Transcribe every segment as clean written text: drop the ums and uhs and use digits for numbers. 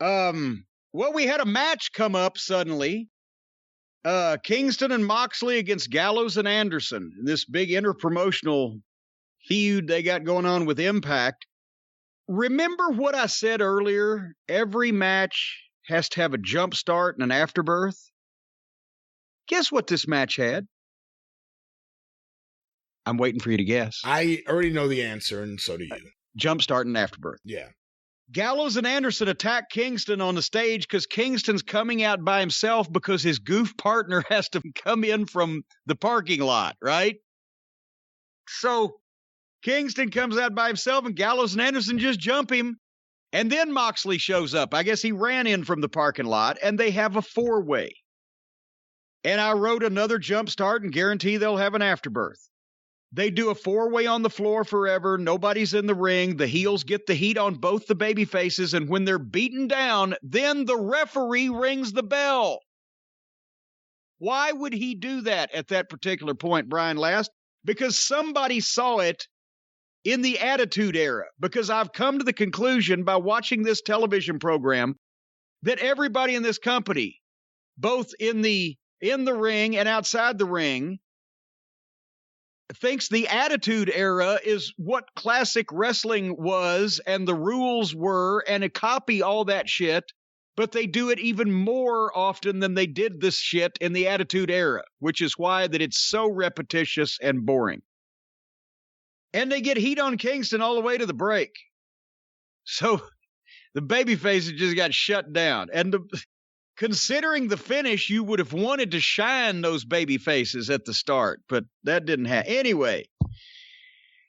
Well, we had a match come up suddenly. Kingston and Moxley against Gallows and Anderson. This big interpromotional feud they got going on with Impact. Remember what I said earlier? Every match has to have a jump start and an afterbirth. Guess what this match had? I'm waiting for you to guess. I already know the answer, and so do you. Jump start and afterbirth. Yeah. Gallows and Anderson attack Kingston on the stage because Kingston's coming out by himself because his goof partner has to come in from the parking lot, right? So Kingston comes out by himself and Gallows and Anderson just jump him. And then Moxley shows up. I guess he ran in from the parking lot, and they have a four-way. And I wrote another jump start and guarantee they'll have an afterbirth. They do a four-way on the floor forever. Nobody's in the ring. The heels get the heat on both the baby faces, and when they're beaten down, then the referee rings the bell. Why would he do that at that particular point, Brian Last? Because somebody saw it in the Attitude Era. Because I've come to the conclusion by watching this television program that everybody in this company, both in the ring and outside the ring, thinks the Attitude Era is what classic wrestling was and the rules were, and a copy all that shit, but they do it even more often than they did this shit in the Attitude Era, which is why that it's so repetitious and boring. And they get heat on Kingston all the way to the break. So the babyfaces just got shut down. And considering the finish, you would have wanted to shine those baby faces at the start, but that didn't happen. Anyway,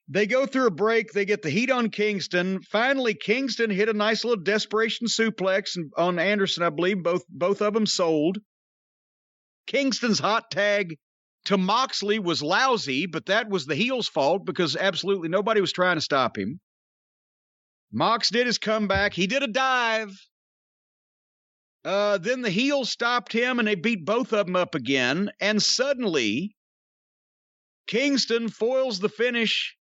they go through a break. They get the heat on Kingston. Finally, Kingston hit a nice little desperation suplex on Anderson, I believe. Both of them sold. Kingston's hot tag to Moxley was lousy, but that was the heel's fault because absolutely nobody was trying to stop him. Mox did his comeback. He did a dive. Then the heel stopped him, and they beat both of them up again. And suddenly, Kingston foils the finish,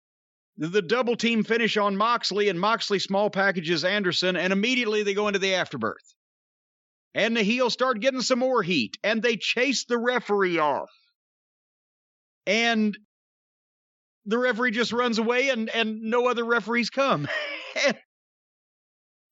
the double team finish on Moxley, and Moxley small packages Anderson, and immediately they go into the afterbirth. And the heel start getting some more heat, and they chase the referee off. And the referee just runs away, and no other referees come.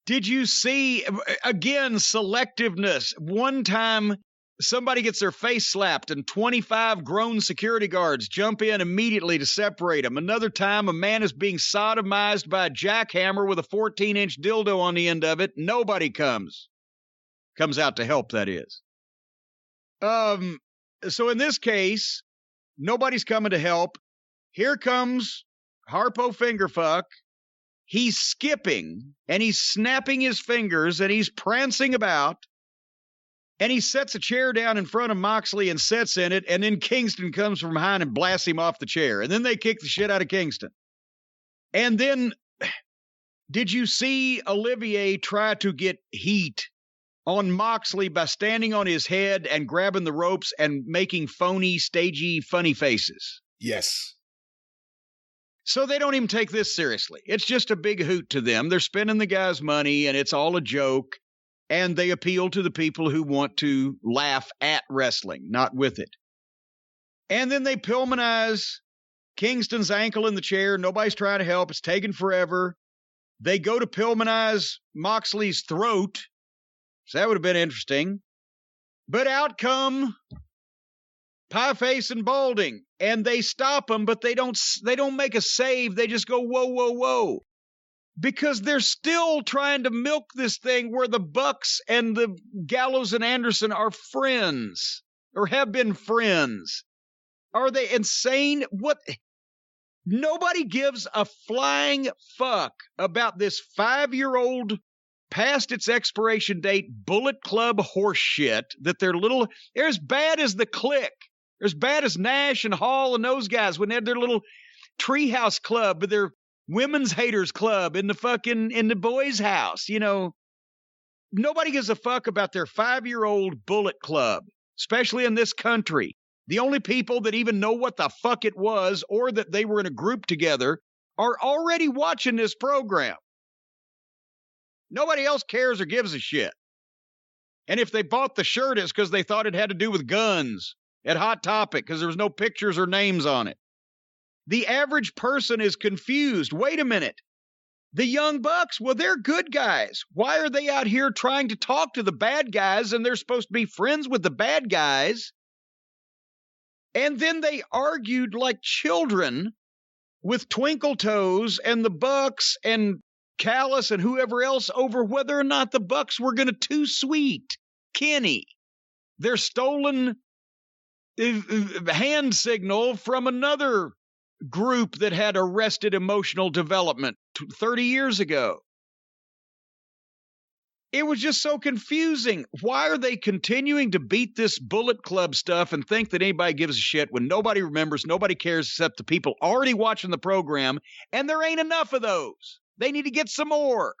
Did you see, again, selectiveness? One time, somebody gets their face slapped and 25 grown security guards jump in immediately to separate them. Another time, a man is being sodomized by a jackhammer with a 14-inch dildo on the end of it. Nobody comes out to help, that is. So in this case, nobody's coming to help. Here comes Harpo Fingerfuck. He's skipping, and he's snapping his fingers, and he's prancing about, and he sets a chair down in front of Moxley and sits in it, and then Kingston comes from behind and blasts him off the chair, and then they kick the shit out of Kingston. And then, did you see Olivier try to get heat on Moxley by standing on his head and grabbing the ropes and making phony, stagey, funny faces? Yes. So they don't even take this seriously. It's just a big hoot to them. They're spending the guy's money, and it's all a joke. And they appeal to the people who want to laugh at wrestling, not with it. And then they Pillmanize Kingston's ankle in the chair. Nobody's trying to help. It's taking forever. They go to Pillmanize Moxley's throat. So that would have been interesting. But out come Pieface and Balding, and they stop them, but they don't make a save. They just go, whoa, whoa, whoa. Because they're still trying to milk this thing where the Bucks and the Gallows and Anderson are friends, or have been friends. Are they insane? What? Nobody gives a flying fuck about this 5-year-old past its expiration date Bullet Club horse shit that they're as bad as the Clique. They're as bad as Nash and Hall and those guys when they had their little treehouse club with their women's haters club in the boys' house. You know, nobody gives a fuck about their 5-year-old Bullet Club, especially in this country. The only people that even know what the fuck it was or that they were in a group together are already watching this program. Nobody else cares or gives a shit. And if they bought the shirt, it's because they thought it had to do with guns at Hot Topic because there was no pictures or names on it. The average person is confused. Wait a minute. The Young Bucks, well, they're good guys. Why are they out here trying to talk to the bad guys and they're supposed to be friends with the bad guys? And then they argued like children with Twinkle Toes and the Bucks and Callis and whoever else over whether or not the Bucks were going to too sweet Kenny. Their stolen hand signal from another group that had arrested emotional development 30 years ago. It was just so confusing. Why are they continuing to beat this Bullet Club stuff and think that anybody gives a shit when nobody remembers, nobody cares except the people already watching the program, and there ain't enough of those. They need to get some more.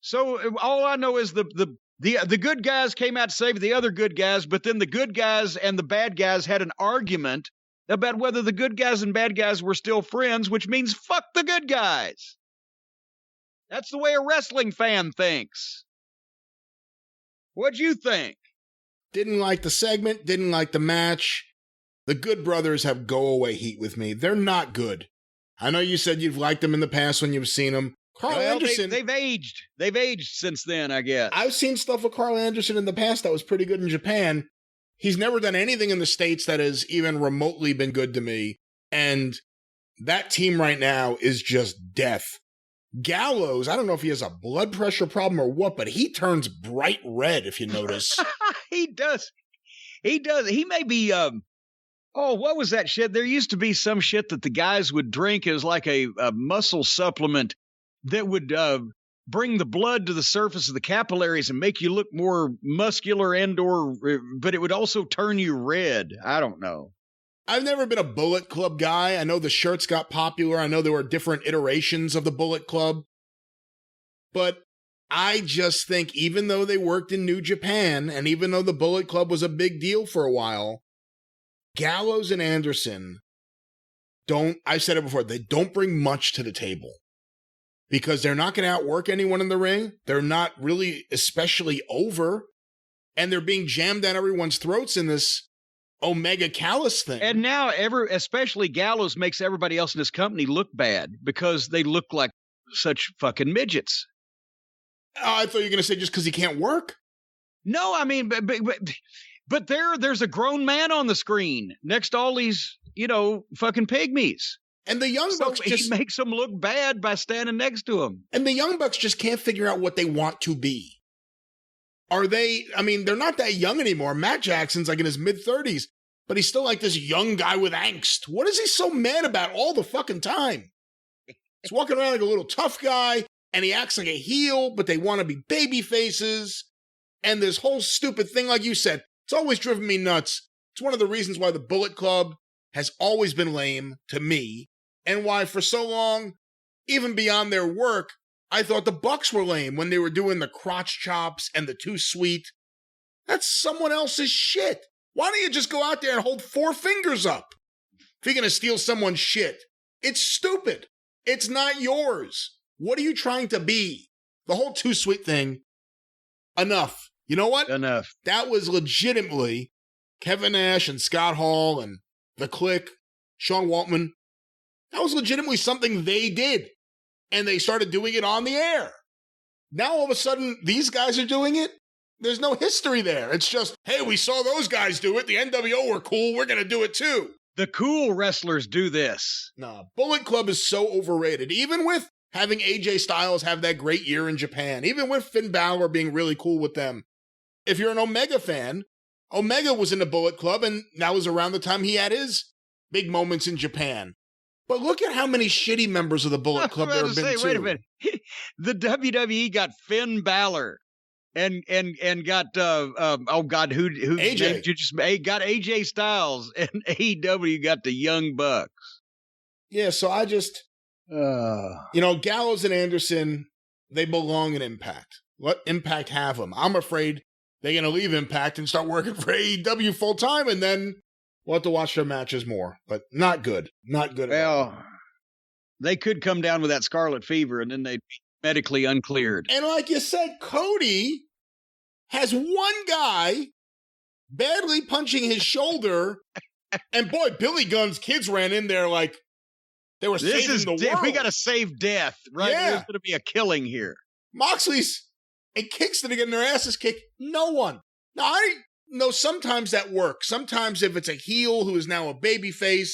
So all I know is the good guys came out to save the other good guys, but then the good guys and the bad guys had an argument about whether the good guys and bad guys were still friends, which means fuck the good guys. That's the way a wrestling fan thinks. What'd you think? Didn't like the segment, didn't like the match. The Good Brothers have go-away heat with me. They're not good. I know you said you've liked them in the past when you've seen them. Carl Anderson. They've aged. They've aged since then, I guess. I've seen stuff with Carl Anderson in the past that was pretty good in Japan. He's never done anything in the States that has even remotely been good to me. And that team right now is just death. Gallows, I don't know if he has a blood pressure problem or what, but he turns bright red, if you notice. He does. He does. He may be, what was that shit? There used to be some shit that the guys would drink as like a muscle supplement that would bring the blood to the surface of the capillaries and make you look more muscular but it would also turn you red. I don't know. I've never been a Bullet Club guy. I know the shirts got popular. I know there were different iterations of the Bullet Club. But I just think even though they worked in New Japan, and even though the Bullet Club was a big deal for a while, Gallows and Anderson I've said it before, they don't bring much to the table. Because they're not going to outwork anyone in the ring. They're not really especially over. And they're being jammed down everyone's throats in this Omega Callis thing. And now especially Gallows makes everybody else in his company look bad because they look like such fucking midgets. I thought you were going to say just because he can't work. No, I mean, but there's a grown man on the screen next to all these, fucking pygmies. And the Young Bucks he makes them look bad by standing next to him. And the Young Bucks just can't figure out what they want to be. They're not that young anymore. Matt Jackson's like in his mid-30s, but he's still like this young guy with angst. What is he so mad about all the fucking time? He's walking around like a little tough guy, and he acts like a heel, but they want to be baby faces. And this whole stupid thing, like you said, it's always driven me nuts. It's one of the reasons why the Bullet Club has always been lame to me, and why for so long, even beyond their work, I thought the Bucks were lame when they were doing the crotch chops and the too sweet. That's someone else's shit. Why don't you just go out there and hold 4 fingers up if you're going to steal someone's shit? It's stupid. It's not yours. What are you trying to be? The whole too sweet thing, enough. You know what? Enough. That was legitimately Kevin Nash and Scott Hall and The Click, Sean Waltman. That was legitimately something they did. And they started doing it on the air. Now all of a sudden, these guys are doing it. There's no history there. It's just, hey, we saw those guys do it. The NWO were cool. We're going to do it too. The cool wrestlers do this. Nah, Bullet Club is so overrated. Even with having AJ Styles have that great year in Japan. Even with Finn Balor being really cool with them. If you're an Omega fan, Omega was in the Bullet Club, and that was around the time he had his big moments in Japan. But look at how many shitty members of the Bullet Club there have been too. Wait a minute. The WWE got Finn Balor and got who AJ. Got AJ Styles, and AEW got the Young Bucks. Yeah, so I just Gallows and Anderson, they belong in Impact. Let Impact have them. I'm afraid they're going to leave Impact and start working for AEW full time, and then we'll have to watch their matches more, but not good. Not good at all. They could come down with that scarlet fever, and then they'd be medically uncleared. And like you said, Cody has one guy badly punching his shoulder. And boy, Billy Gunn's kids ran in there like they were saving the world. We got to save death, right? Yeah. There's going to be a killing here. Moxley's and Kingston are getting their asses kicked. No one. Now, I know sometimes that works. Sometimes if it's a heel who is now a babyface,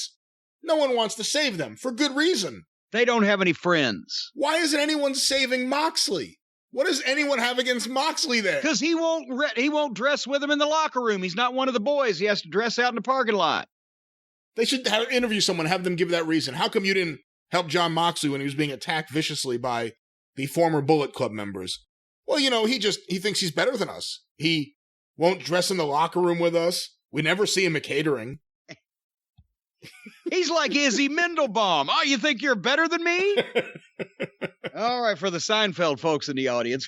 no one wants to save them for good reason. They don't have any friends. Why isn't anyone saving Moxley? What does anyone have against Moxley there? Because he won't dress with him in the locker room. He's not one of the boys. He has to dress out in the parking lot. They should interview someone, have them give that reason. How come you didn't help Jon Moxley when he was being attacked viciously by the former Bullet Club members? Well, you know, he thinks he's better than us. He won't dress in the locker room with us. We never see him at catering. He's like Izzy Mendelbaum. Oh, you think you're better than me? All right, for the Seinfeld folks in the audience,